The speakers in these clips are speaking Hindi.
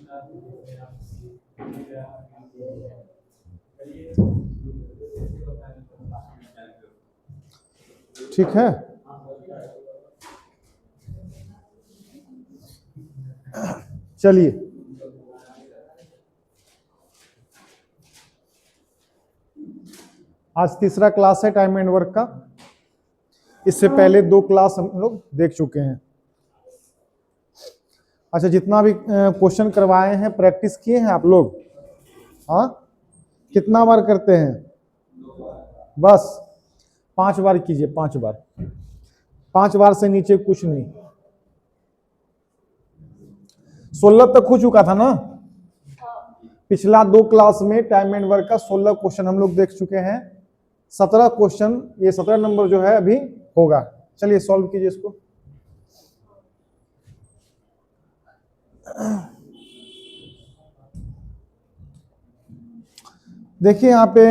ठीक है, चलिए आज तीसरा क्लास है टाइम एंड वर्क का। इससे पहले 2 क्लास हम लोग देख चुके हैं। अच्छा, जितना भी क्वेश्चन करवाए हैं प्रैक्टिस किए हैं आप लोग? हाँ, कितना बार करते हैं? बस 5 बार कीजिए, 5 बार। 5 बार से नीचे कुछ नहीं। 16 तक हो चुका था ना? पिछला 2 क्लास में टाइम एंड वर्क का 16 क्वेश्चन हम लोग देख चुके हैं। 17 क्वेश्चन, ये 17 नंबर जो है अभी होगा। चलिए सॉल्व कीजिए इसको। देखिए यहां पे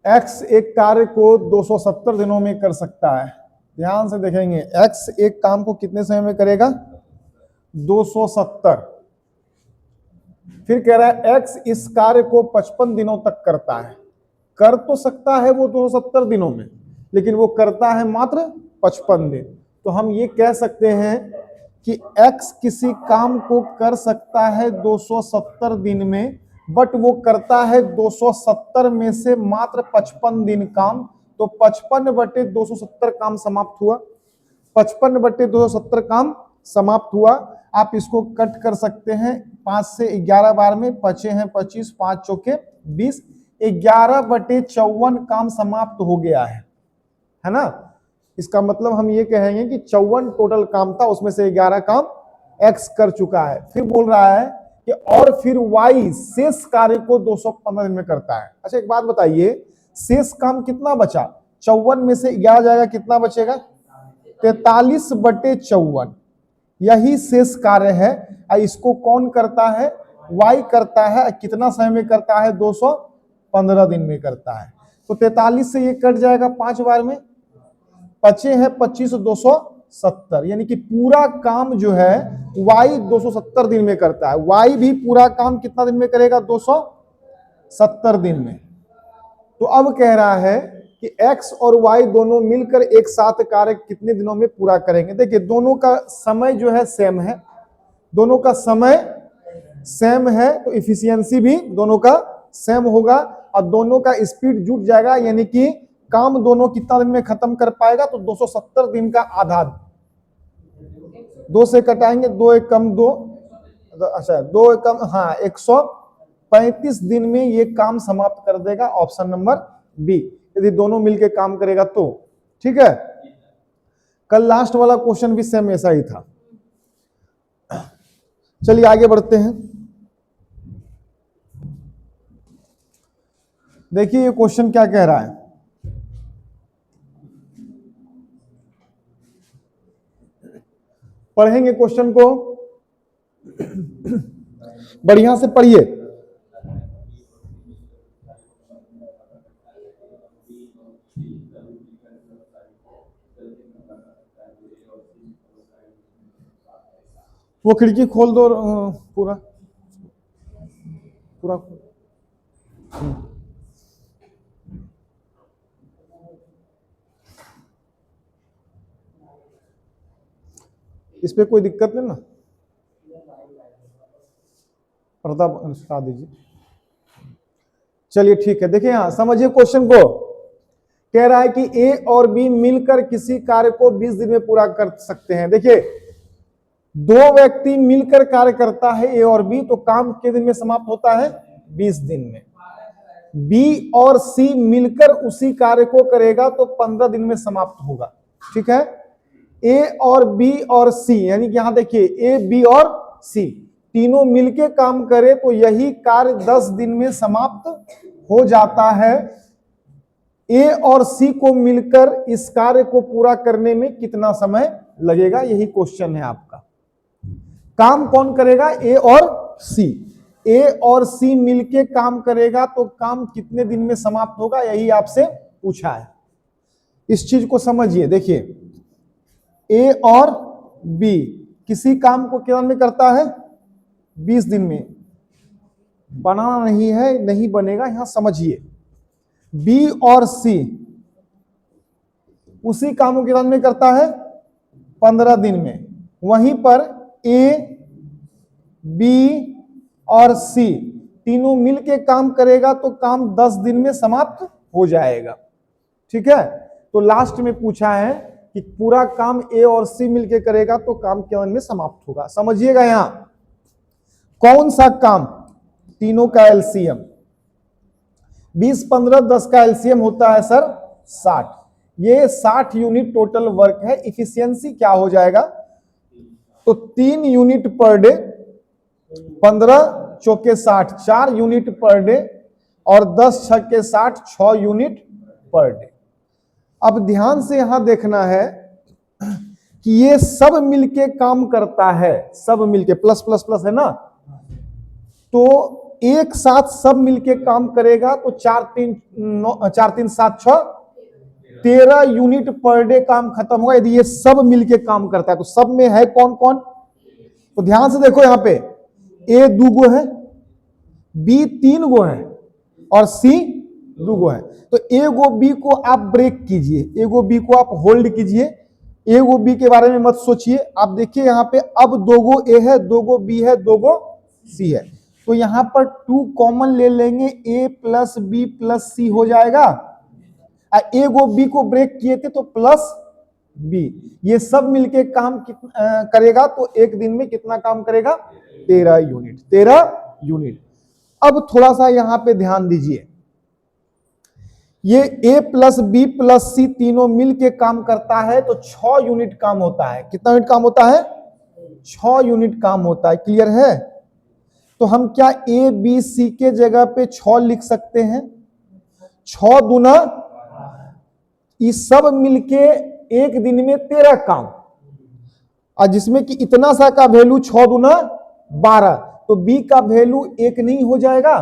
x एक कार्य को 270 दिनों में कर सकता है। ध्यान से देखेंगे, x एक काम को कितने समय में करेगा? 270। फिर कह रहा है x इस कार्य को 55 दिनों तक करता है। कर तो सकता है वो 270 दिनों में, लेकिन वो करता है मात्र 55 दिन। तो हम ये कह सकते हैं कि x किसी काम को कर सकता है 270 दिन में, बट वो करता है 270 में से मात्र 55 दिन काम। तो 55/270 काम समाप्त हुआ। 55/270 काम समाप्त हुआ। आप इसको कट कर सकते हैं 5 से 11 बार में। 5 हैं 25, 5 चौके 20, 11/54 काम समाप्त हो गया है ना? इसका मतलब हम ये कहेंगे कि 54 टोटल काम था, उसमें से 11 काम x कर चुका है। फिर बोल रहा है कि और फिर y शेष कार्य को 215 दिन में करता है। अच्छा, एक बात बताइए, शेष काम कितना बचा? 54 में से 11 जाएगा, कितना बचेगा? 43/54। यही शेष कार्य है। इसको कौन करता है? y करता है। कितना समय में करता है? 215 दिन में करता है। तो 43 से ये कट जाएगा 5 बार में। बचे हैं 25, 270, यानी कि पूरा काम जो है y 270 दिन में करता है। y भी पूरा काम कितना दिन में करेगा? 270 दिन में। तो अब कह रहा है कि x और y दोनों मिलकर एक साथ कार्य कितने दिनों में पूरा करेंगे? देखिए, दोनों का समय जो है सेम है। दोनों का समय सेम है, तो इफिशियंसी भी दोनों का सेम होगा और दोनों का स्पीड जुट जाएगा, यानी कि काम दोनों कितना दिन में खत्म कर पाएगा? तो 270 दिन का आधा। 2 से कटाएंगे, 2 एक कम 2, अच्छा 2 एक कम, हाँ 135 दिन में ये काम समाप्त कर देगा। ऑप्शन नंबर बी, यदि दोनों मिलके काम करेगा तो। ठीक है, कल लास्ट वाला क्वेश्चन भी सेम ऐसा ही था। चलिए आगे बढ़ते हैं। देखिए ये क्वेश्चन क्या कह रहा है। पढ़ेंगे क्वेश्चन को, बढ़िया से पढ़िए। वो खिड़की खोल दो पूरा पूरा। इस पे कोई दिक्कत नहीं ना? पर्दा हटा दीजिए। चलिए ठीक है, देखिए यहां समझिए क्वेश्चन को। कह रहा है कि ए और बी मिलकर किसी कार्य को 20 दिन में पूरा कर सकते हैं। देखिए, 2 व्यक्ति मिलकर कार्य करता है ए और बी, तो काम कितने दिन में समाप्त होता है? 20 दिन में। बी और सी मिलकर उसी कार्य को करेगा तो 15 दिन में समाप्त होगा। ठीक है, ए और बी और सी, यानी कि यहां देखिए ए बी और सी तीनों मिलके काम करे तो यही कार्य 10 दिन में समाप्त हो जाता है। ए और सी को मिलकर इस कार्य को पूरा करने में कितना समय लगेगा? यही क्वेश्चन है आपका। काम कौन करेगा? ए और सी। ए और सी मिलके काम करेगा तो काम कितने दिन में समाप्त होगा? यही आपसे पूछा है। इस चीज को समझिए। देखिए, ए और बी किसी काम को कितना में करता है? 20 दिन में। बनाना नहीं है, नहीं बनेगा, यहां समझिए। बी और सी उसी काम को कितना में करता है? 15 दिन में। वहीं पर ए, बी और सी तीनों मिलके काम करेगा तो काम 10 दिन में समाप्त हो जाएगा। ठीक है, तो लास्ट में पूछा है कि पूरा काम ए और सी मिलके करेगा तो काम कितने में समाप्त होगा। समझिएगा यहां कौन सा काम, तीनों का एलसीएम 20, 15, 10 का एलसीएम होता है सर 60। ये 60 यूनिट टोटल वर्क है। इफिशियंसी क्या हो जाएगा? तो 3 यूनिट पर डे, 15 चौके 60, 4 यूनिट पर डे, और 10 छक्के 60, 6 यूनिट पर डे। अब ध्यान से यहां देखना है कि ये सब मिलके काम करता है, सब मिलके प्लस प्लस प्लस है ना, तो एक साथ सब मिलके काम करेगा तो 4 3 7 6 13 यूनिट पर डे काम खत्म होगा यदि ये सब मिलके काम करता है। तो सब में है कौन कौन? तो ध्यान से देखो, यहां पे ए 2 गो है, बी 3 गो है और सी 2 गो है। तो ए गो बी को आप ब्रेक कीजिए, ए गो बी को आप होल्ड कीजिए, ए गो बी के बारे में मत सोचिए। आप देखिए यहां पे अब 2 गो ए है, 2 गो बी है, 2 गो सी है। तो यहां पर 2 कॉमन ले लेंगे, ए प्लस बी प्लस सी हो जाएगा। ए गो बी को ब्रेक किए थे तो प्लस बी। ये सब मिलके काम करेगा तो एक दिन में कितना काम करेगा? 13 यूनिट, 13 यूनिट। अब थोड़ा सा यहां पे ध्यान दीजिए, ये ए प्लस बी प्लस सी तीनों मिलके काम करता है तो 6 यूनिट काम होता है। कितना यूनिट काम होता है? 6 यूनिट काम होता है। क्लियर है? तो हम क्या ए बी सी के जगह पे 6 लिख सकते हैं? 6 दूना, इस सब मिलके एक दिन में 13 काम, और जिसमें कि इतना सा का वैल्यू 6 दूना 12, तो बी का वैल्यू 1 नहीं हो जाएगा?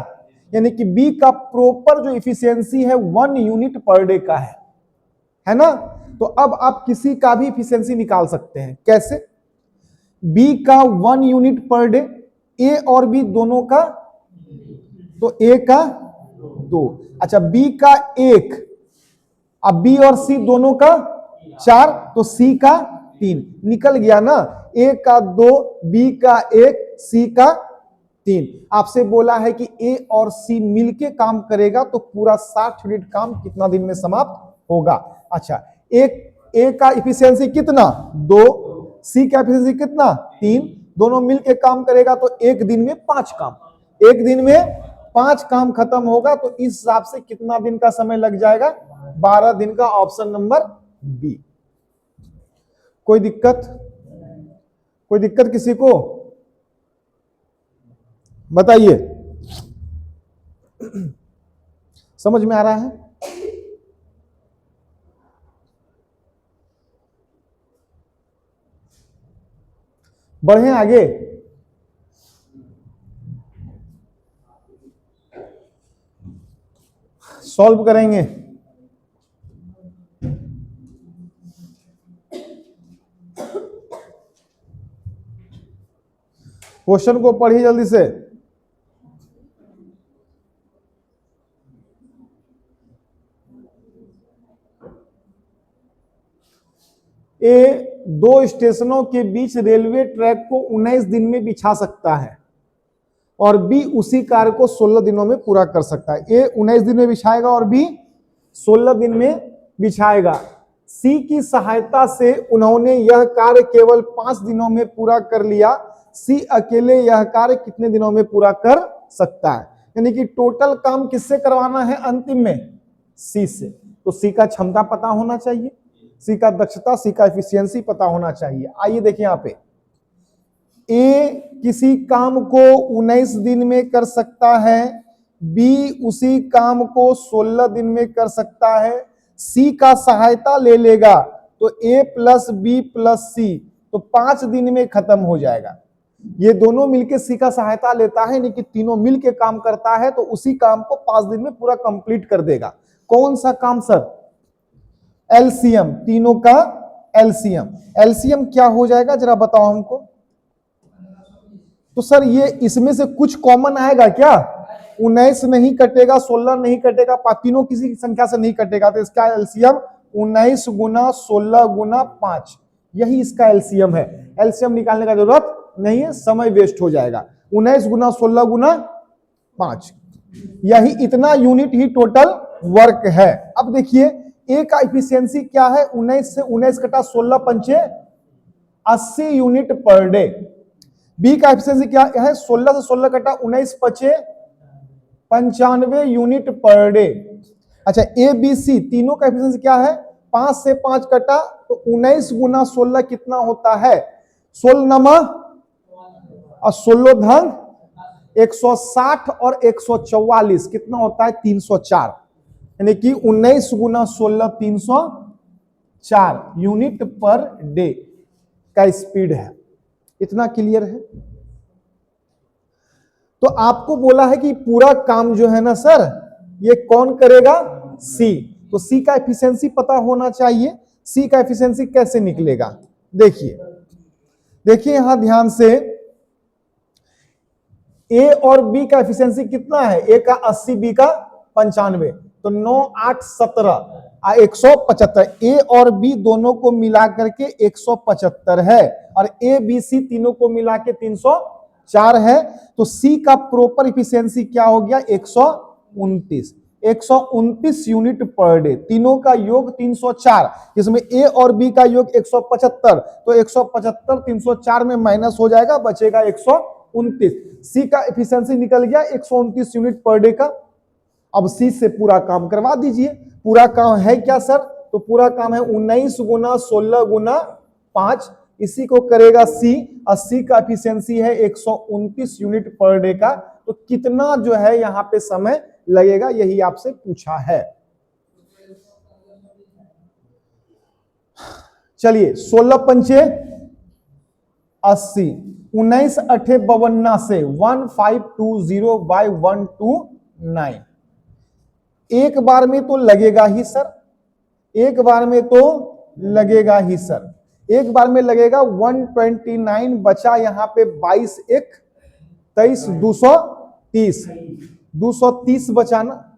यानी कि बी का प्रॉपर जो इफिशियंसी है 1 यूनिट पर डे का है ना? तो अब आप किसी का भी इफिशियंसी निकाल सकते हैं। कैसे? बी का 1 यूनिट पर डे, ए और बी दोनों का, तो ए का 2, अच्छा बी का 1, अब बी और सी दोनों का 4, तो सी का 3। निकल गया ना? ए का 2, बी का 1, सी का 3। आपसे बोला है कि ए और सी मिलके काम करेगा तो पूरा 60 यूनिट काम कितना दिन में समाप्त होगा? अच्छा, ए का इफिशियंसी कितना? 2, सी का इफिशियंसी कितना? 3, दोनों मिलके काम करेगा तो एक दिन में 5 काम, एक दिन में 5 काम खत्म होगा। तो इस हिसाब से कितना दिन का समय लग जाएगा? 12 दिन का। Option number B. कोई दिक्कत? कोई दिक्कत किसी को? बताइए, समझ में आ रहा है? बढ़े आगे। सॉल्व करेंगे। क्वेश्चन को पढ़िए जल्दी से। ए 2 स्टेशनों के बीच रेलवे ट्रैक को 19 दिन में बिछा सकता है और बी उसी कार्य को 16 दिनों में पूरा कर सकता है। ए 19 दिन में बिछाएगा और बी 16 दिन में बिछाएगा। सी की सहायता से उन्होंने यह कार्य केवल 5 दिनों में पूरा कर लिया। सी अकेले यह कार्य कितने दिनों में पूरा कर सकता है? यानी कि टोटल काम किससे करवाना है अंतिम में? सी से। तो सी का क्षमता पता होना चाहिए, सी का दक्षता, सी का एफिशिएंसी पता होना चाहिए। आइए देखिए यहां पे, ए किसी काम को 19 दिन में कर सकता है, बी उसी काम को 16 दिन में कर सकता है। सी का सहायता ले लेगा तो ए प्लस बी प्लस सी तो 5 दिन में खत्म हो जाएगा। ये दोनों मिलके सी का सहायता लेता है, यानी कि तीनों मिलके काम करता है तो उसी काम को 5 दिन में पूरा कंप्लीट कर देगा। कौन सा काम सर? एलसीएम, तीनों का एलसीएम। एलसीएम क्या हो जाएगा जरा बताओ हमको। तो सर ये इसमें से कुछ कॉमन आएगा क्या? 19 नहीं कटेगा, 16 नहीं कटेगा, तीनों किसी संख्या से नहीं कटेगा, तो इसका एलसीएम 19 गुना 16 गुना 5, यही इसका एलसीएम है। एलसीएम निकालने का जरूरत नहीं है, समय वेस्ट हो जाएगा। 19 गुना 16 गुना 5, यही इतना यूनिट ही टोटल वर्क है। अब देखिए ए का इफिशियंसी क्या है? 19 से 19 कटा 16 पंचे 80 यूनिट पर डे। बी का इफिशियंसी क्या है? 16 से 16 कटा 19 पचे 95 यूनिट पर डे। अच्छा, ए बी सी तीनों का इफिशियंसी क्या है? 5 से 5 कटा तो 19 गुना 16 कितना होता है? 16 नमा और 16 धन 160 और 144 कितना होता है? 304, यानी कि 19 गुना 16 304 यूनिट पर डे का स्पीड है। इतना क्लियर है? तो आपको बोला है कि पूरा काम जो है ना सर, ये कौन करेगा? सी। तो सी का एफिशिएंसी पता होना चाहिए। सी का एफिशिएंसी कैसे निकलेगा? देखिए यहां ध्यान से, ए और बी का एफिशिएंसी कितना है? ए का 80, बी का 95, तो 9 8 17 175। ए और बी दोनों को मिला करके 175 है, और ए बी सी तीनों को मिला के 304 है। तो सी का प्रॉपर इफिशियंसी क्या हो गया? 129 यूनिट पर डे। तीनों का योग 304, जिसमें ए और बी का योग 175, तो 175 304 में माइनस हो जाएगा, बचेगा 129। सी का एफिशिएंसी निकल गया 129 यूनिट पर डे का। अब सी से पूरा काम करवा दीजिए। पूरा काम है क्या सर? तो पूरा काम है 19 गुना 16 गुना 5, इसी को करेगा सी। 80 का एफिशिएंसी है 129 यूनिट पर डे का। तो कितना जो है यहां पे समय लगेगा, यही आपसे पूछा है। चलिए 16 पंचे 80, 19 8 52 से 1520/129। एक बार में तो लगेगा ही सर, एक बार में तो लगेगा ही सर, एक बार में लगेगा 129, बचा यहां पे 22 1 23 230, 230 बचाना,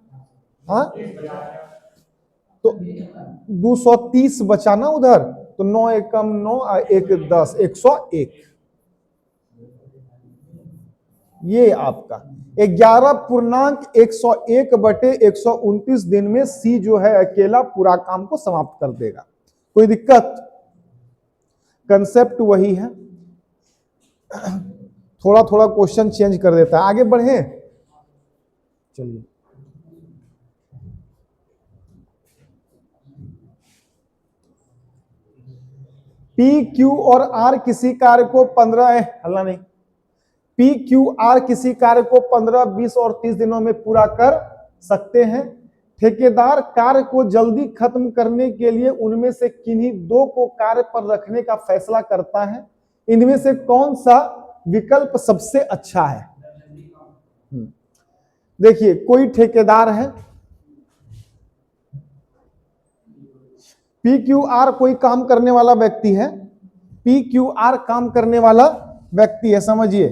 हाँ तो 230 बचाना उधर, तो 9 एकम 9 1 10 101। ये आपका 11.101/129 दिन में सी जो है अकेला पूरा काम को समाप्त कर देगा। कोई दिक्कत? कंसेप्ट वही है, थोड़ा थोड़ा क्वेश्चन चेंज कर देता है। आगे बढ़े, चलिए पी क्यू और आर किसी कार्य को 15 20 और 30 दिनों में पूरा कर सकते हैं। ठेकेदार कार्य को जल्दी खत्म करने के लिए उनमें से किन्हीं दो को कार्य पर रखने का फैसला करता है। इनमें से कौन सा विकल्प सबसे अच्छा है? देखिए कोई ठेकेदार है, पी क्यू आर कोई काम करने वाला व्यक्ति है, पी क्यू आर काम करने वाला व्यक्ति है। समझिए,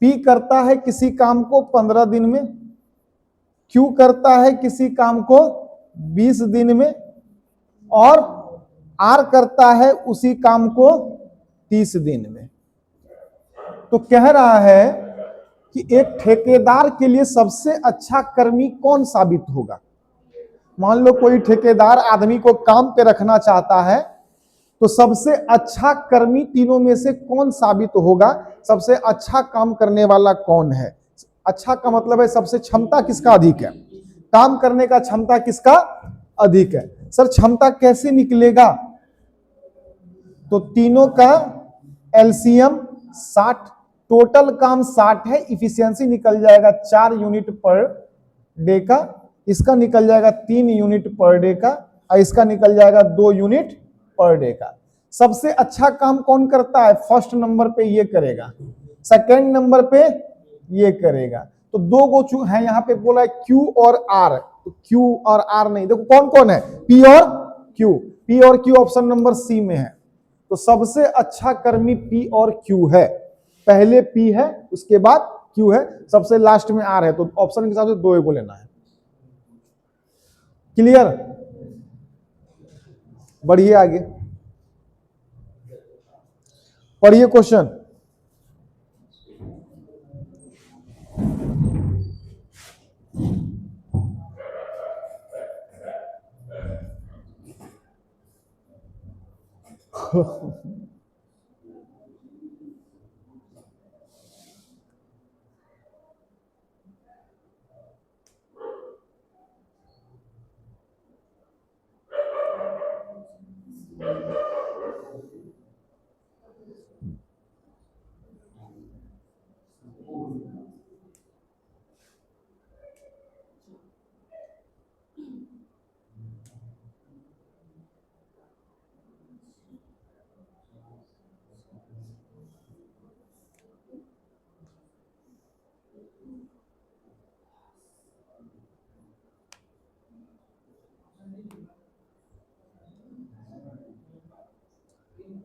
पी करता है किसी काम को 15 दिन में, क्यू करता है किसी काम को 20 दिन में, और आर करता है उसी काम को 30 दिन में। तो कह रहा है कि एक ठेकेदार के लिए सबसे अच्छा कर्मी कौन साबित होगा। मान लो कोई ठेकेदार आदमी को काम पे रखना चाहता है, तो सबसे अच्छा कर्मी तीनों में से कौन साबित होगा? सबसे अच्छा काम करने वाला कौन है? अच्छा का मतलब है सबसे क्षमता किसका अधिक है, काम करने का क्षमता किसका अधिक है। सर क्षमता कैसे निकलेगा? तो तीनों का एलसीएम 60, टोटल काम 60 है, इफिशियंसी निकल जाएगा 4 यूनिट पर डे का, इसका निकल जाएगा 3 यूनिट पर डे का, और इसका निकल जाएगा 2 यूनिट पर डे का। सबसे अच्छा काम कौन करता है? फर्स्ट नंबर पे ये करेगा, सेकंड नंबर पे ये करेगा। तो दो गो है यहां पे, बोला है क्यू और आर, तो क्यू और आर नहीं, देखो कौन कौन है, पी और क्यू। पी और क्यू ऑप्शन नंबर सी में है। तो सबसे अच्छा कर्मी पी और क्यू है। पहले पी है, उसके बाद क्यू है, सबसे लास्ट में आर है। तो ऑप्शन के हिसाब से 2 को लेना है। क्लियर? बढ़िए आगे पढ़िए क्वेश्चन।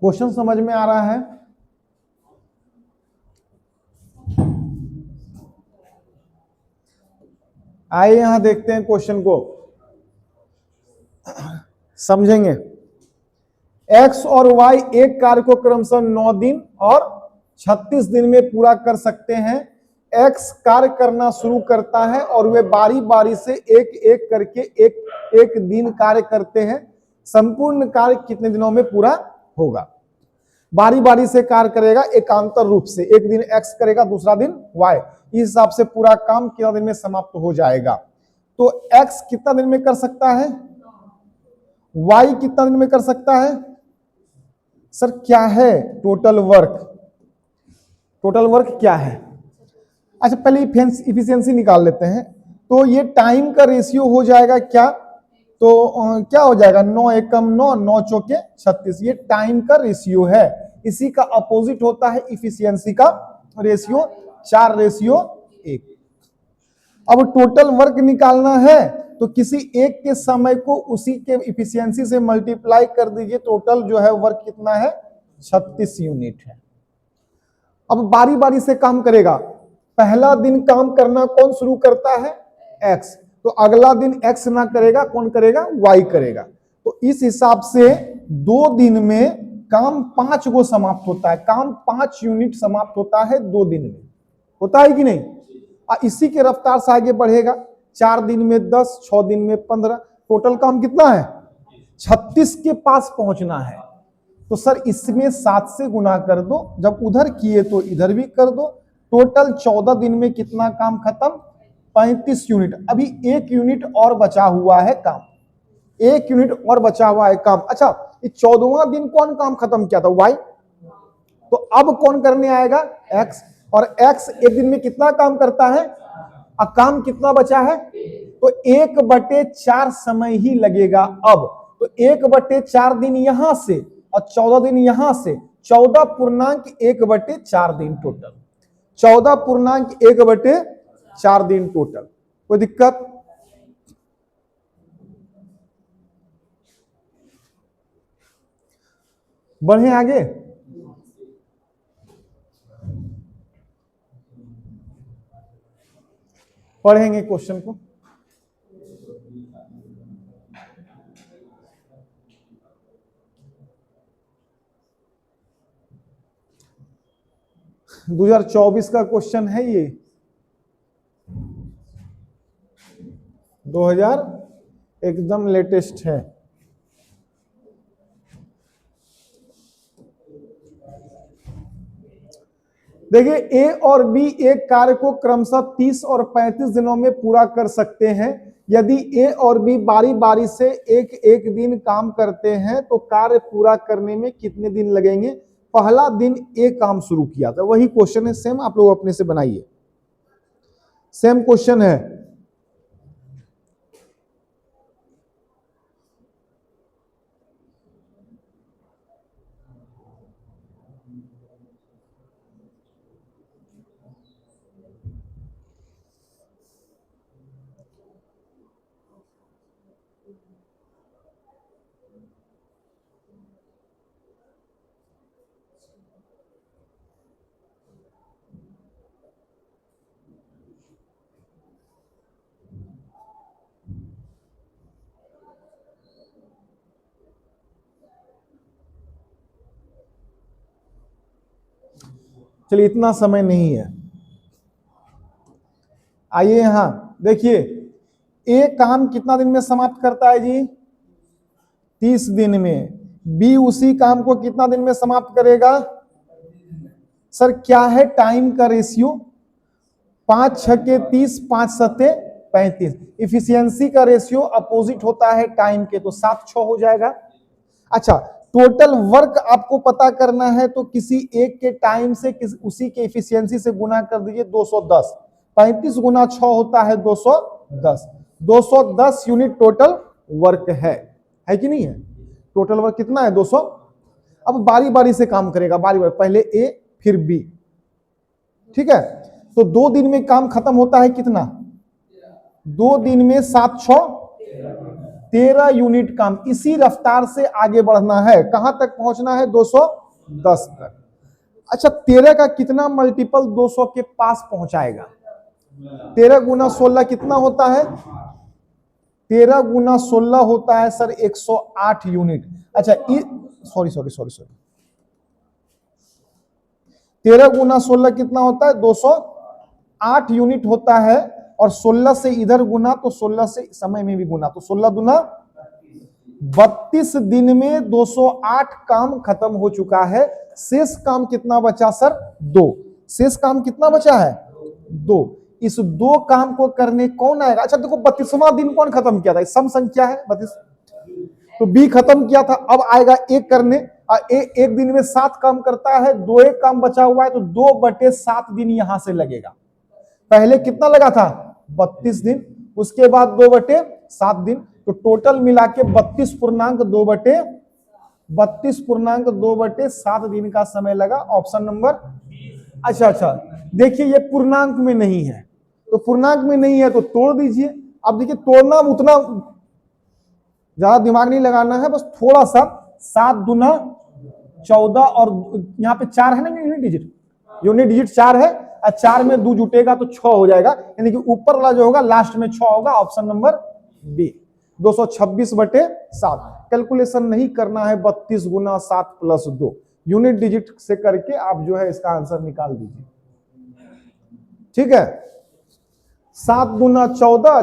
क्वेश्चन समझ में आ रहा है? आइए यहां देखते हैं क्वेश्चन को, समझेंगे। एक्स और वाई एक कार्य को क्रमशः 9 दिन और 36 दिन में पूरा कर सकते हैं। एक्स कार्य करना शुरू करता है और वे बारी बारी से एक एक करके एक एक दिन कार्य करते हैं। संपूर्ण कार्य कितने दिनों में पूरा होगा? बारी बारी से कार्य करेगा, एकांतर रूप से। एक दिन एक्स करेगा, दूसरा दिन वाई। इस हिसाब से पूरा काम कितना दिन में समाप्त हो जाएगा? तो एक्स कितना दिन में कर सकता है, वाई कितना दिन में कर सकता है? सर क्या है टोटल वर्क? टोटल वर्क क्या है? अच्छा पहले इफिशियंसी निकाल लेते हैं। तो ये टाइम का रेशियो हो जाएगा क्या? तो क्या हो जाएगा? 9 एकम 9, 9 चौके 36। ये टाइम का रेशियो है। इसी का अपोजिट होता है इफिशियंसी का रेशियो, 4:1। अब टोटल वर्क निकालना है तो किसी एक के समय को उसी के इफिशियंसी से मल्टीप्लाई कर दीजिए। टोटल जो है वर्क कितना है? 36 यूनिट है। अब बारी बारी से काम करेगा। पहला दिन काम करना कौन शुरू करता है? एक्स। तो अगला दिन एक्स ना करेगा, कौन करेगा? वाई करेगा। तो इस हिसाब से 2 दिन में काम 5 को समाप्त होता है। काम 5 यूनिट समाप्त होता है 2 दिन में। होता है कि नहीं? इसी के रफ्तार से आगे बढ़ेगा। 4 दिन में 10, 6 दिन में 15। टोटल काम कितना है? 36 के पास पहुंचना है। तो सर इसमें 7 से गुना कर दो। जब उधर किए तो इधर भी कर दो। टोटल 14 दिन में कितना काम खत्म? 35 यूनिट। अभी 1 यूनिट और बचा हुआ है काम। 1 यूनिट और बचा हुआ है काम। अच्छा, ये 14वां दिन कौन काम खत्म किया था? वाई। तो अब कौन करने आएगा? एक्स। और एक्स एक दिन में कितना काम करता है? काम कितना बचा है? तो 1/4 समय ही लगेगा अब। तो 1/4 दिन यहां से और 14 दिन यहां से, 14.1/4 दिन टोटल। 14.1/4 दिन टोटल। कोई दिक्कत? बढ़े आगे। पढ़ेंगे क्वेश्चन को। - 2024 का क्वेश्चन है ये। 2000 एकदम लेटेस्ट है। देखिए ए और बी एक कार्य को क्रमशः 30 और 35 दिनों में पूरा कर सकते हैं। यदि ए और बी बारी बारी से एक एक दिन काम करते हैं तो कार्य पूरा करने में कितने दिन लगेंगे? पहला दिन ए काम शुरू किया था। वही क्वेश्चन है, सेम आप लोग अपने से बनाइए। सेम क्वेश्चन है। चलिए इतना समय नहीं है। आइए यहां देखिए, ए काम कितना दिन में समाप्त करता है जी? 30 दिन में। बी उसी काम को कितना दिन में समाप्त करेगा? सर क्या है टाइम का रेशियो? 5 छके 30, 5 सत्ते 35। इफिशियंसी का रेशियो अपोजिट होता है टाइम के, तो 7 6 हो जाएगा। अच्छा, टोटल वर्क आपको पता करना है तो किसी एक के टाइम से उसी के इफिशियंसी से गुना कर दीजिए 210। 35 गुना 6 होता है 210। 210 यूनिट टोटल वर्क है कि नहीं है? टोटल वर्क कितना है? 200। अब बारी बारी से काम करेगा, बारी बारी, पहले ए फिर बी, ठीक है। तो 2 दिन में काम खत्म होता है कितना? 2 दिन में 7 6 13 यूनिट काम। इसी रफ्तार से आगे बढ़ना है, कहां तक पहुंचना है? 210 तक। अच्छा, 13 का कितना मल्टीपल 200 के पास पहुंचाएगा? 13 गुना 16 कितना होता है? 13 गुना 16 होता है सर 108 यूनिट। अच्छा, सॉरी 13 गुना 16 कितना होता है? 208 यूनिट होता है। और 16 से इधर गुना तो 16 से समय में भी गुना, तो 16 दुना 32 दिन में 208 काम खत्म हो चुका है। शेष काम कितना बचा सर? 2। शेष काम कितना बचा है? 2। इस 2 काम को करने कौन आएगा? अच्छा देखो, 32वां दिन कौन खत्म किया था? सम संख्या है 32, तो बी खत्म किया था। अब आएगा एक करने, एक दिन में 7 काम करता है, 2 एक काम बचा हुआ है, तो 2/7 दिन यहां से लगेगा। पहले कितना लगा था? 32 दिन, उसके बाद 2/7 दिन, तो टोटल मिला के 32.2/7 दिन का समय लगा। Option number. अच्छा, देखिए ये पूर्णांक में नहीं है, तो पूर्णांक में नहीं है तो तोड़ दीजिए। अब देखिए तोड़ना उतना ज्यादा दिमाग नहीं लगाना है, बस थोड़ा सा। 7 दुना 14, और यहाँ पे 4 है ना यूनिट डिजिट, 4 है, और 4 में 2 जुटेगा तो 6 हो जाएगा, यानी कि ऊपर वाला जो होगा लास्ट में 6 होगा। Option number B, 226/7। कैलकुलेशन नहीं करना है, 32 गुना 7 प्लस 2 यूनिट डिजिट से करके आप जो है इसका आंसर निकाल दीजिए, ठीक है। 7 गुना 14,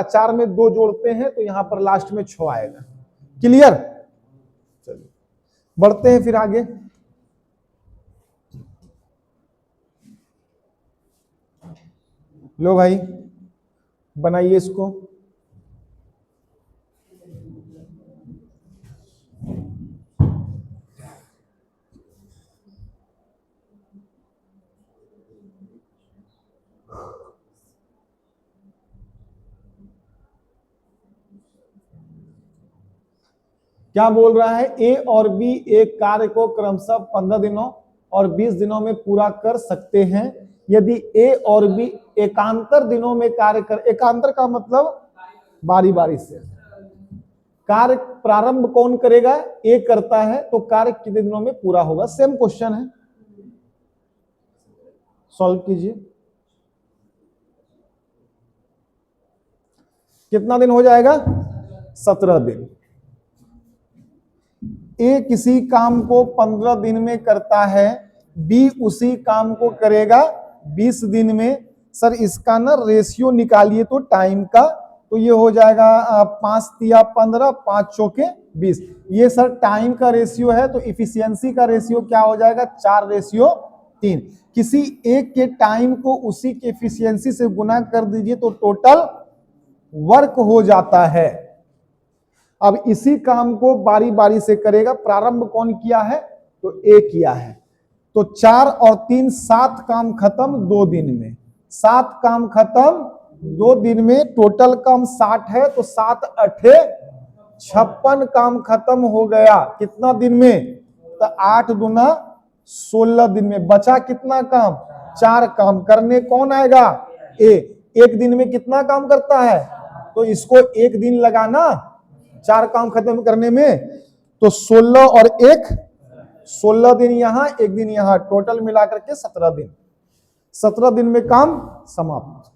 4 में 2 जोड़ते हैं तो यहां पर लास्ट में 6 आएगा। क्लियर? चलिए बढ़ते हैं फिर आगे। लो भाई बनाइए इसको। क्या बोल रहा है? ए और बी एक कार्य को क्रमशः 15 दिनों और 20 दिनों में पूरा कर सकते हैं। यदि ए और बी एकांतर दिनों में कार्य कर, एकांतर का मतलब बारी बारी से, कार्य प्रारंभ कौन करेगा? ए करता है, तो कार्य कितने दिनों में पूरा होगा? सेम क्वेश्चन है, सॉल्व कीजिए। कितना दिन हो जाएगा? 17 दिन। ए किसी काम को 15 दिन में करता है, बी उसी काम को करेगा 20 दिन में। सर इसका ना रेशियो निकालिए तो टाइम का, तो ये हो जाएगा 5 तिया 15, 5 चौके 20। ये सर टाइम का रेशियो है, तो इफिशियंसी का रेशियो क्या हो जाएगा? 4/3। किसी एक के टाइम को उसी के इफिशियंसी से गुना कर दीजिए तो टोटल वर्क हो जाता है। अब इसी काम को बारी बारी से करेगा। प्रारंभ कौन किया है? तो ए किया है, तो 4 और 3 7 काम खत्म 2 दिन में। 7 काम खत्म 2 दिन में, टोटल काम 60 है, तो 7 8 56 काम खत्म हो गया। कितना दिन में? तो 8 दुना 16 दिन में। बचा कितना काम? 4 काम। करने कौन आएगा? ए। एक दिन में कितना काम करता है? तो इसको एक दिन लगाना 4 काम खत्म करने में, तो 16 और 1 16 दिन यहां, 1 दिन यहां, टोटल मिलाकर के 17 दिन। 17 दिन में काम समाप्त,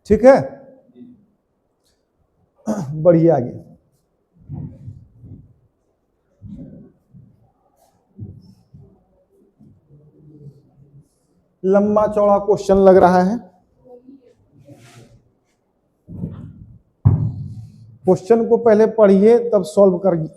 ठीक है। बढ़िया आगे। लंबा चौड़ा क्वेश्चन लग रहा है। क्वेश्चन को पहले पढ़िए तब सॉल्व करिए।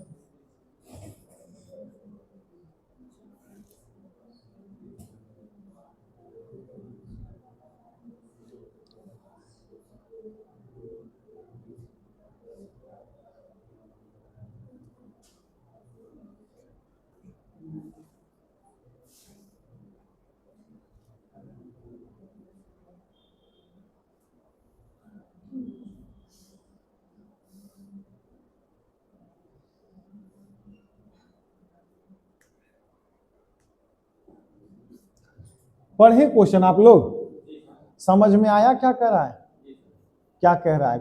पढ़े क्वेश्चन आप लोग, समझ में आया क्या कह रहा है, क्या कह रहा है?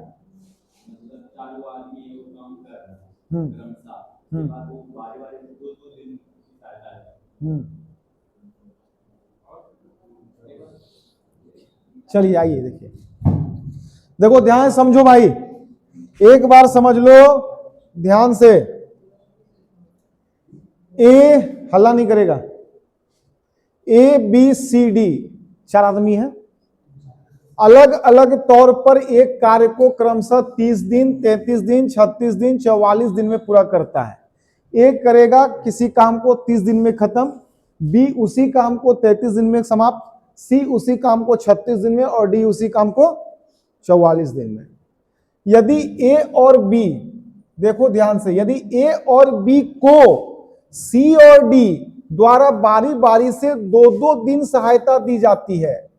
चलिए आइए देखिए, देखो ध्यान समझो भाई, एक बार समझ लो ध्यान से। ए हल्ला नहीं करेगा, ए बी सी डी 4 आदमी है, अलग अलग तौर पर एक कार्य को क्रमशः 30 दिन, 33 दिन, 36 दिन, 44 दिन में पूरा करता है। ए करेगा किसी काम को 30 दिन में खत्म, बी उसी काम को 33 दिन में समाप्त, सी उसी काम को 36 दिन में और डी उसी काम को 44 दिन में। यदि ए और बी, देखो ध्यान से, यदि ए और बी को सी और डी द्वारा बारी बारी से 2-2 दिन सहायता दी जाती है,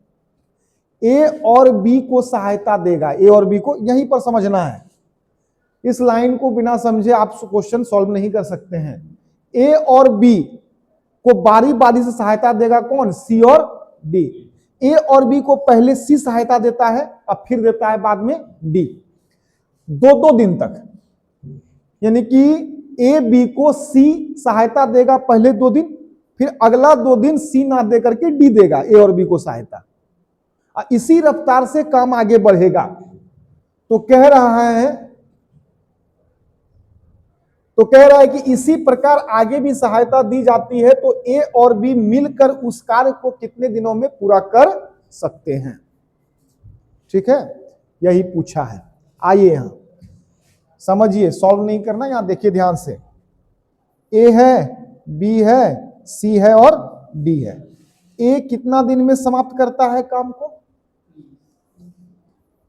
ए और बी को सहायता देगा, ए और बी को, यहीं पर समझना है। इस लाइन को बिना समझे आप क्वेश्चन सॉल्व नहीं कर सकते हैं। ए और बी को बारी बारी से सहायता देगा कौन? सी और डी। ए और बी को पहले सी सहायता देता है और फिर देता है बाद में डी, 2-2 दिन तक। यानी कि ए बी को सी सहायता देगा पहले 2 दिन, फिर अगला 2 दिन सी ना दे करके डी देगा ए और बी को सहायता। इसी रफ्तार से काम आगे बढ़ेगा। तो कह रहा है कि इसी प्रकार आगे भी सहायता दी जाती है तो ए और बी मिलकर उस कार्य को कितने दिनों में पूरा कर सकते हैं। ठीक है, यही पूछा है। आइए यहां समझिए, सॉल्व नहीं करना, यहां देखिए ध्यान से। ए है, बी है, सी है और डी है। ए कितना दिन में समाप्त करता है काम को?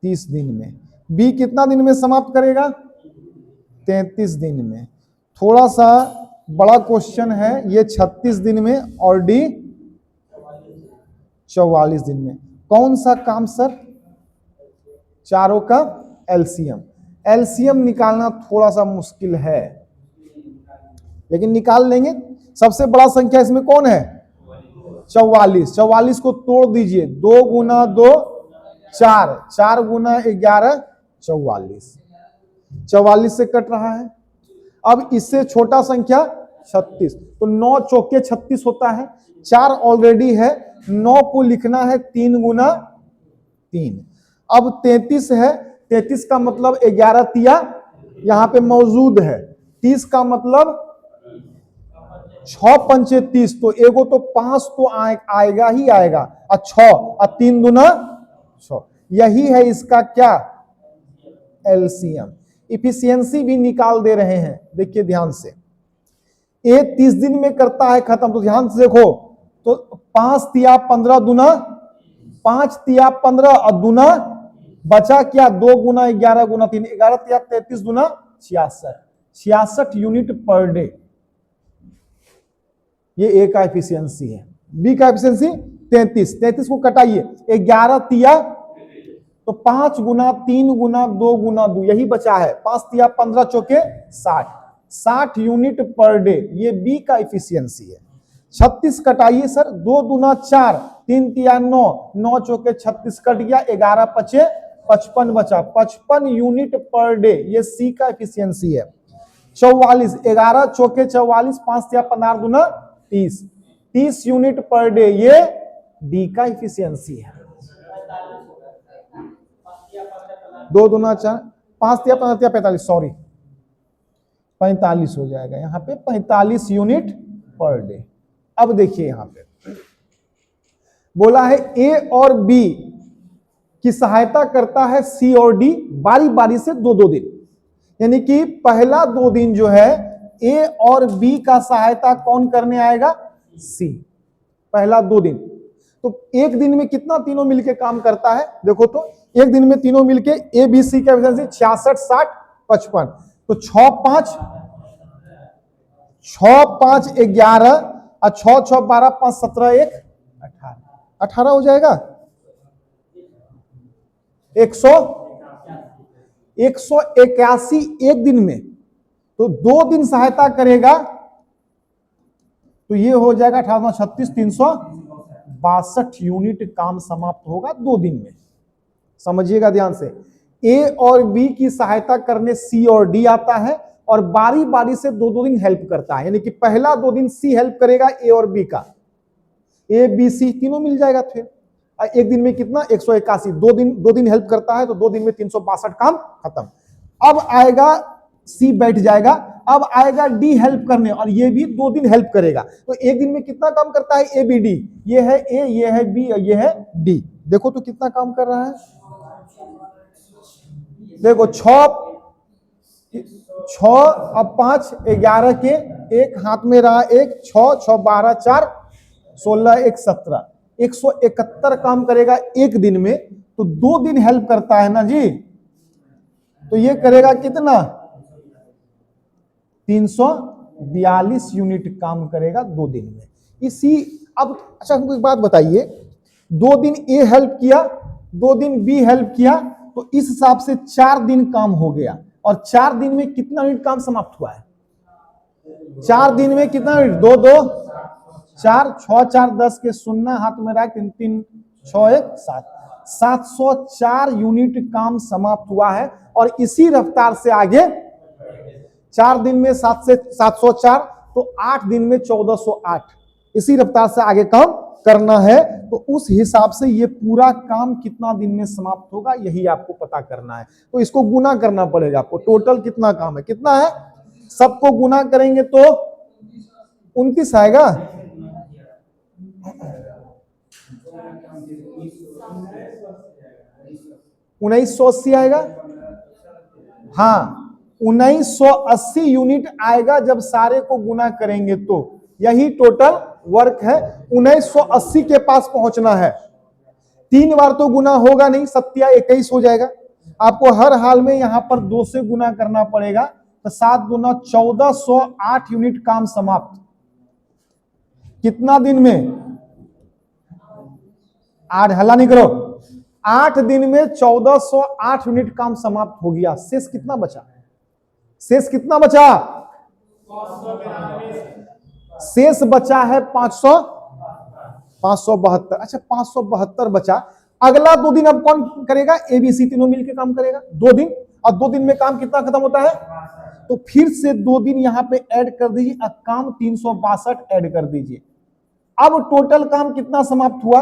30 दिन में। बी कितना दिन में समाप्त करेगा? 33 दिन में। थोड़ा सा बड़ा क्वेश्चन है ये, 36 दिन में और डी 44 दिन में। कौन सा काम सर? चारों का एलसीएम। एलसीएम निकालना थोड़ा सा मुश्किल है, लेकिन निकाल लेंगे। सबसे बड़ा संख्या इसमें कौन है? 44। 44 को तोड़ दीजिए, 2 गुना 2 4, 4 गुना 11 44। 44 से कट रहा है। अब इससे छोटा संख्या 36, तो 9 चौके 36 होता है। 4 ऑलरेडी है, 9 को लिखना है 3 गुना 3। अब 33 है, 33 का मतलब 11 तिया यहां पे मौजूद है। 30 का मतलब 6 पंचे 30, तो एगो तो 5 तो आएगा ही आएगा, और 6 और 3 दुना 6। यही है इसका क्या? एलसीएम। इफिशियंसी भी निकाल दे रहे हैं, देखिए ध्यान से। ए 30 दिन में करता है खत्म, तो ध्यान से देखो, तो 5 तिया 15 दुना 5 तिया 15 और दुना बचा क्या? 2 गुना 11 गुना 3, 11 तिया 33 दुना 66, 66 यूनिट पर डे। ये ए का एफिशिएंसी है। बी का एफिशिएंसी 33। 33 को कटाइए, 11 तिया तो 5 गुना 3 गुना 2 गुना 2, यही बचा है। 5 तिया 15 चौके 60, 60 यूनिट पर डे। ये बी का एफिशिएंसी है। 36 कटाइए सर, 2 दुना 4, 3 तिया 9, 9 चौके 36 कट गया, 11 पचे 55 बचा, 55 यूनिट पर डे। ये सी का एफिशिएंसी है। 44, 11 चौके 44, 5 तिया 15 दुना 30, 30 यूनिट पर डे। ये डी का एफिशिएंसी है। 2 दुना 4, 5 तिया 15 तिया 45, सॉरी 45 हो जाएगा यहां पे, 45 यूनिट पर डे। अब देखिए यहां पे बोला है ए और बी की सहायता करता है सी और डी बारी बारी से 2-2 दिन, यानी कि पहला 2 दिन जो है ए और बी का सहायता कौन करने आएगा? सी, पहला 2 दिन। तो एक दिन में कितना तीनों मिलके काम करता है? देखो तो एक दिन में तीनों मिलके ए बी सी का एफिशिएंसी 66, 60, 55, तो 6 5 11 और 6 6 12 5 17 1 18 18 हो जाएगा। 181 एक दिन में, तो 2 दिन सहायता करेगा तो ये हो जाएगा 18 36 362 यूनिट काम समाप्त होगा 2 दिन में। समझिएगा ध्यान से, ए और बी की सहायता करने सी और डी आता है और बारी बारी से 2-2 दिन हेल्प करता है, यानी कि पहला 2 दिन सी हेल्प करेगा ए और बी का, ए बी सी तीनों मिल जाएगा। फिर एक दिन में कितना? 181, 2 दिन हेल्प करता है तो 2 दिन में 362 काम खत्म। अब आएगा सी बैठ जाएगा, अब आएगा डी हेल्प करने और ये भी 2 दिन हेल्प करेगा, तो एक दिन में कितना काम करता है? ए बी डी, ये है ए, ये है बी और ये है डी। देखो तो कितना काम कर रहा है। देखो 6 अब 5 11 के एक हाथ में रहा, एक 6 6 12 4 16 1 17, 171 काम करेगा एक दिन में, तो 2 दिन हेल्प करता है ना जी, तो ये करेगा कितना? 342 यूनिट काम करेगा 2 दिन में। इसी अब अच्छा हमको एक बात बताइए, 2 दिन ए हेल्प किया, 2 दिन बी हेल्प किया, तो इस हिसाब से 4 दिन काम हो गया, और 4 दिन में कितना यूनिट काम समाप्त हुआ है? 4 दिन में कितना यूनिट? 2 2 4 6 4 10 के 0 हाथ में रहा, 3 3 6 1 7, 704 यूनिट काम समाप्त हुआ है। और इसी रफ्तार से आगे 4 दिन में 7 से 704, तो 8 दिन में 1408, इसी रफ्तार से आगे काम करना है। तो उस हिसाब से ये पूरा काम कितना दिन में समाप्त होगा, यही आपको पता करना है। तो इसको गुना करना पड़ेगा आपको, टोटल कितना काम है, कितना है, सबको गुना करेंगे तो 29 आएगा। 1980 आएगा, हाँ 1980 यूनिट आएगा जब सारे को गुना करेंगे, तो यही टोटल वर्क है। 1980 के पास पहुंचना है। 3 बार तो गुना होगा नहीं, 7 या 21 हो जाएगा। आपको हर हाल में यहां पर 2 से गुना करना पड़ेगा, तो 7 दूना 1408 यूनिट काम समाप्त। कितना दिन में? 8 हल्ला नहीं करो, 8 दिन में 1408 यूनिट काम समाप्त हो गया। शेष कितना बचा? शेष कितना बचा? शेष बचा है 572। अच्छा 572 बचा। अगला 2 दिन अब कौन करेगा? एबीसी तीनों मिलकर काम करेगा 2 दिन, और 2 दिन में काम कितना खत्म होता है? तो फिर से 2 दिन यहां पे ऐड कर दीजिए, अब काम 362 ऐड कर दीजिए। अब टोटल काम कितना समाप्त हुआ?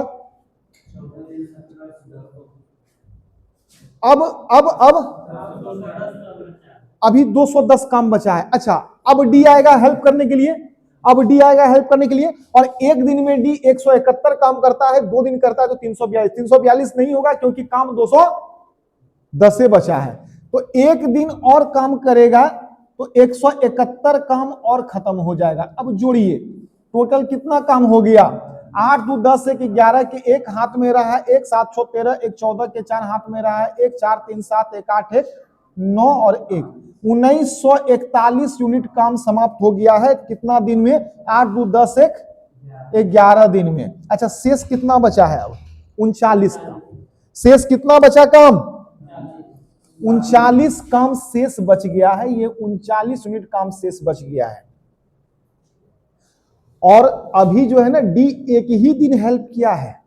अब अभी 210 काम बचा है। अच्छा अब डी आएगा हेल्प करने के लिए, अब डी आएगा हेल्प करने के लिए, और एक दिन में डी 171 काम करता है, 2 दिन करता है तो 342। 342 नहीं होगा क्योंकि काम 210 से बचा है, तो एक दिन और काम करेगा तो 171 काम और खत्म हो जाएगा। अब जोड़िए टोटल कितना काम हो गया? 8 2 10 1 11 के एक हाथ में रहा है, 1 7 6 13 1 14 के 4 हाथ में रहा है, 1 4 3 7 1 8 1 9 और 1 1941 यूनिट काम समाप्त हो गया है। कितना दिन में? 8 2 10 1 11 दिन में। अच्छा शेष कितना बचा है? अब 39 काम। शेष कितना बचा काम? 39 काम शेष बच गया है। ये 39 यूनिट काम शेष बच गया है। और अभी जो है ना डी एक ही दिन हेल्प किया है,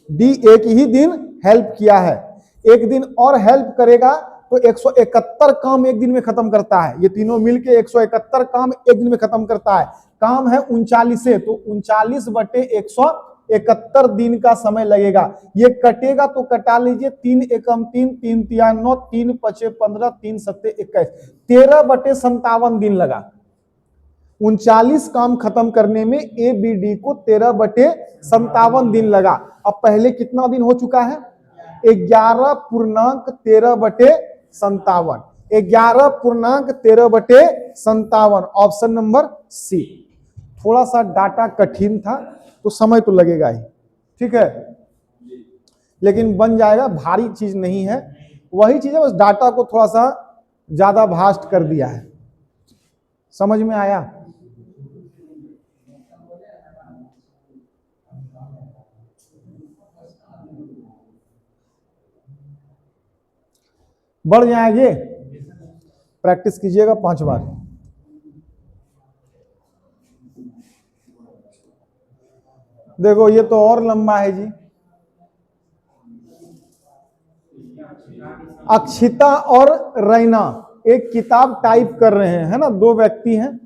डी एक ही दिन हेल्प किया है, एक दिन और हेल्प करेगा तो 171 काम एक दिन में खत्म करता है। ये तीनों मिलके 171 काम एक दिन में खत्म करता है। काम है 39 से, तो 39/171 दिन का समय लगेगा। ये कटेगा तो कटा लीजिए, 3 एकम 3 3 तिया 9 3 5 15 3 7 21 13/57 दिन लगा। 39 काम खत्म करने में ए बी डी को 13/57 दिन लगा। अब पहले कितना दिन हो चुका है? 11.13/57, 11.13/57, ऑप्शन नंबर सी। थोड़ा सा डाटा कठिन था तो समय तो लगेगा ही, ठीक है, लेकिन बन जाएगा, भारी चीज नहीं है, वही चीज है, बस डाटा को थोड़ा सा ज्यादा भास्ट कर दिया है। समझ में आया? बढ़ जाएंगे, प्रैक्टिस कीजिएगा 5 बार। देखो ये तो और लंबा है जी। अक्षिता और रैना एक किताब टाइप कर रहे हैं, है ना, 2 व्यक्ति हैं,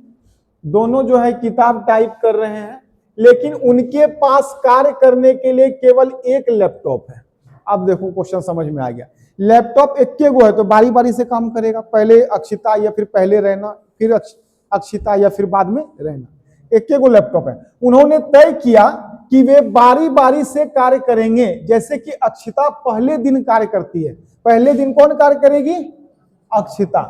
दोनों जो है किताब टाइप कर रहे हैं, लेकिन उनके पास कार्य करने के लिए केवल एक लैपटॉप है। अब देखो क्वेश्चन समझ में आ गया। लैपटॉप एक गो है तो बारी बारी से काम करेगा, पहले अक्षिता या फिर पहले रैना, फिर अक्षिता या फिर बाद में रैना, एक गो लैपटॉप है। उन्होंने तय किया कि वे बारी बारी से कार्य करेंगे, जैसे कि अक्षिता पहले दिन कार्य करती है। पहले दिन कौन कार्य करेगी? अक्षिता।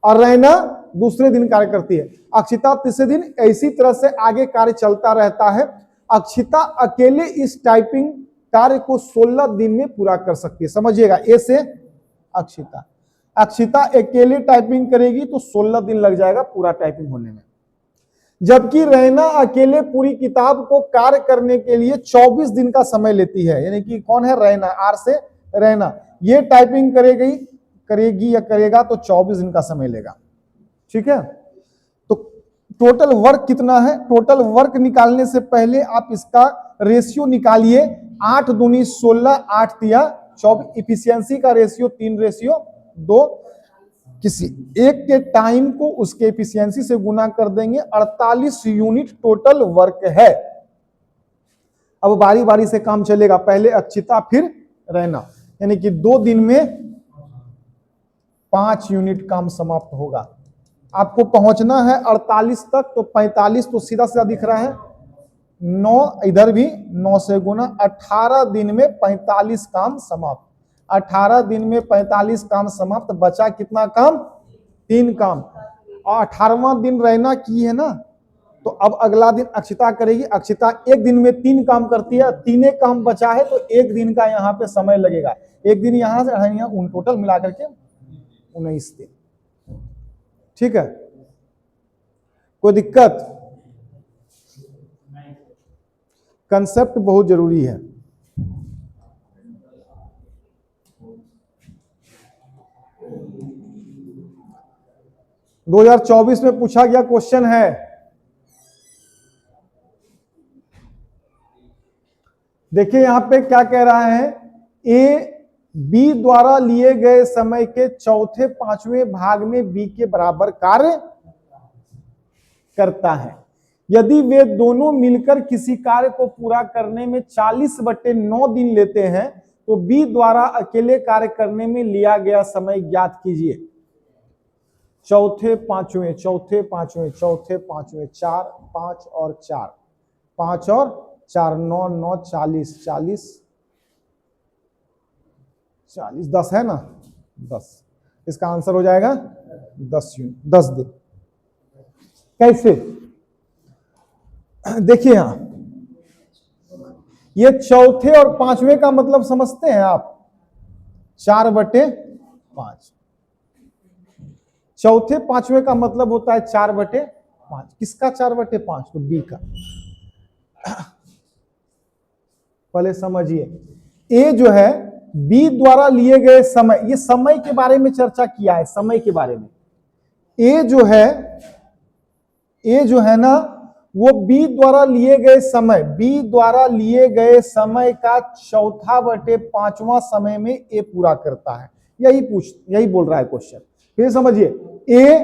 और रैना दूसरे दिन कार्य करती है, अक्षिता तीसरे दिन। इसी तरह से आगे कार्य चलता रहता है। अक्षिता अकेले इस टाइपिंग कार्य को 16 दिन में पूरा कर सकती है। समझिएगा, ए से अक्षिता अकेले टाइपिंग करेगी तो 16 दिन लग जाएगा पूरा टाइपिंग होने में, जबकि रैना अकेले पूरी किताब को कार्य करने के लिए 24 दिन का समय लेती है। यानी कि कौन है? रैना, आर से रैना। ये टाइपिंग करेगी या करेगा तो 24 दिन का समय लेगा, ठीक है। तो टोटल वर्क कितना है? टोटल वर्क निकालने से पहले आप इसका रेशियो निकालिए। 8 दूनी 16, 8 तिया 24। इफिशियंसी का रेशियो 3:2। किसी एक के टाइम को उसके एफिशिएंसी से गुना कर देंगे। 48 यूनिट टोटल वर्क है। अब बारी बारी से काम चलेगा, पहले अक्षिता फिर रैना, यानी कि 2 दिन में 5 यूनिट काम समाप्त होगा। आपको पहुंचना है 48 तक, तो 45 तो सीधा सीधा दिख रहा है, 9 इधर भी 9 से गुना, 18 दिन में 45 काम समाप्त। 18 दिन में 45 काम समाप्त। बचा कितना काम? 3 काम। और 18वां दिन रैना की है ना, तो अब अगला दिन अक्षिता करेगी। अक्षिता एक दिन में 3 काम करती है, 3 काम बचा है तो 1 दिन का यहाँ पे समय लगेगा। 1 दिन यहाँ से यहाँ, उन टोटल मिला करके 19 दिन, ठीक है। कोई दिक्कत? कंसेप्ट बहुत जरूरी है। दो 2024 में पूछा गया क्वेश्चन है, देखिए यहां पे क्या कह रहा है। ए बी द्वारा लिए गए समय के चौथे पांचवें भाग में बी के बराबर कार्य करता है। यदि वे दोनों मिलकर किसी कार्य को पूरा करने में 40/9 दिन लेते हैं तो बी द्वारा अकेले कार्य करने में लिया गया समय ज्ञात कीजिए। चौथे पांचवें 4, 5 और 4, 5 और 4, 9, 9, 40, 40, 10 है ना, 10। इसका आंसर हो जाएगा 10 यूनिट, 10 दिन। कैसे? देखिए यहां ये चौथे और पांचवें का मतलब समझते हैं आप? 4/5। चौथे पांचवें का मतलब होता है 4/5। किसका 4/5? तो बी का। पहले समझिए, ए जो है बी द्वारा लिए गए समय, ये समय के बारे में चर्चा किया है, समय के बारे में। ए जो है ना, वो बी द्वारा लिए गए समय, बी द्वारा लिए गए समय का 4/5वां समय में ए पूरा करता है। यही बोल रहा है क्वेश्चन। फिर समझिए, ए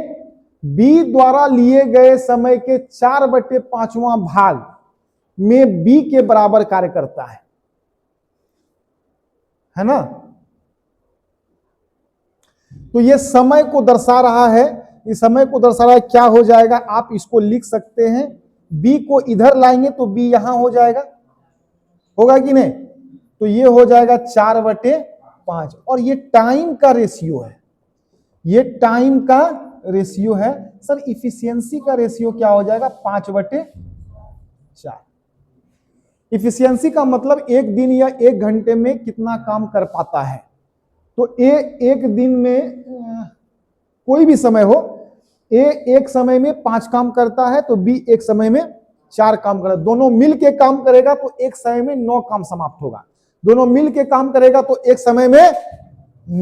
बी द्वारा लिए गए समय के 4/5वां भाग में बी के बराबर कार्य करता है ना। तो यह समय को दर्शा रहा है, इस समय को दर्शा रहा है, क्या हो जाएगा, आप इसको लिख सकते हैं, बी को इधर लाएंगे तो बी यहां हो जाएगा, होगा कि नहीं, तो ये हो जाएगा 4/5, और ये टाइम का रेशियो है, ये टाइम का रेशियो है। सर इफिशियंसी का रेशियो क्या हो जाएगा, 5/4। इफिशियंसी का मतलब एक दिन या एक घंटे में कितना काम कर पाता है। तो ए एक दिन में कोई भी समय हो, ए एक समय में 5 काम करता है तो बी एक समय में 4 काम करेगा। दोनों मिल के काम करेगा तो एक समय में 9 काम समाप्त होगा। दोनों मिल के काम करेगा तो एक समय में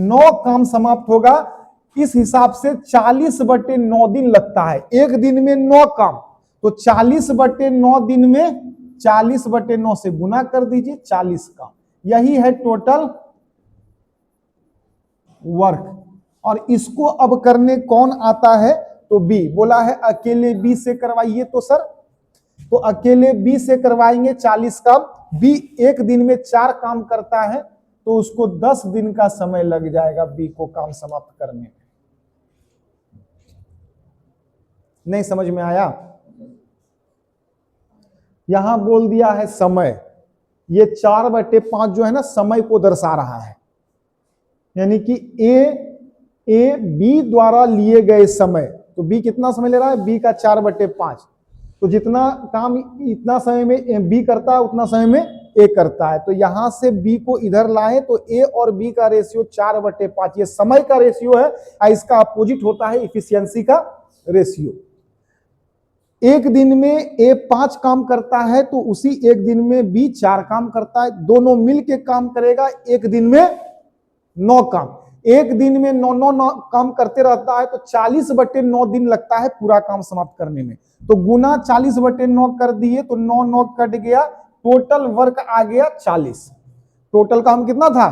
9 काम समाप्त होगा। इस हिसाब से 40/9 दिन लगता है, एक दिन में 9 काम, तो 40/9 दिन में 40/9 से गुना कर दीजिए, 40 काम, यही है टोटल वर्क। और इसको अब करने कौन आता है, तो बी बोला है अकेले बी से करवाइए, तो सर तो अकेले बी से करवाएंगे 40 काम। बी एक दिन में 4 काम करता है तो उसको 10 दिन का समय लग जाएगा बी को काम समाप्त करने में। नहीं समझ में आया, यहां बोल दिया है समय, ये 4/5 जो है ना समय को दर्शा रहा है, यानी कि ए बी द्वारा लिए गए समय, तो बी कितना समय ले रहा है, बी का 4/5, तो जितना काम इतना समय में बी करता है उतना समय में ए करता है। तो यहां से बी को इधर लाए तो ए और बी का रेशियो 4/5, ये समय का रेशियो है, इसका अपोजिट होता है इफिशियंसी का रेशियो। एक दिन में ए 5 काम करता है तो उसी एक दिन में बी 4 काम करता है, दोनों मिल के काम करेगा, एक दिन में 9 काम, एक दिन में 9 काम करते रहता है तो 40/9 दिन लगता है पूरा काम समाप्त करने में। तो गुना 40/9 कर दिए तो 9 कट गया, टोटल वर्क आ गया 40। टोटल काम कितना था,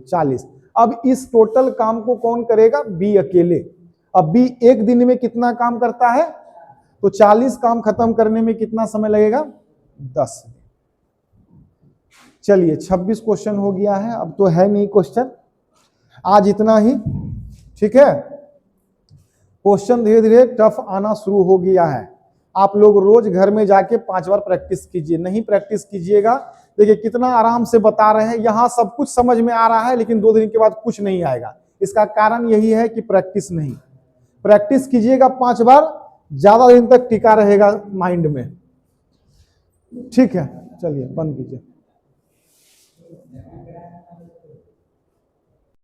40। अब इस टोटल काम को कौन करेगा, बी अकेले। अब बी एक दिन में कितना काम करता है, तो 40 काम खत्म करने में कितना समय लगेगा, 10। चलिए 26 क्वेश्चन हो गया है, अब तो है नहीं क्वेश्चन, आज इतना ही, ठीक है। क्वेश्चन धीरे धीरे टफ आना शुरू हो गया है। आप लोग रोज घर में जाके 5 बार प्रैक्टिस कीजिए, नहीं प्रैक्टिस कीजिएगा, देखिए कितना आराम से बता रहे हैं, यहां सब कुछ समझ में आ रहा है लेकिन 2 दिन के बाद कुछ नहीं आएगा। इसका कारण यही है कि प्रैक्टिस नहीं, प्रैक्टिस कीजिएगा 5 बार, ज्यादा दिन तक टिका रहेगा माइंड में, ठीक है। चलिए बंद कीजिए।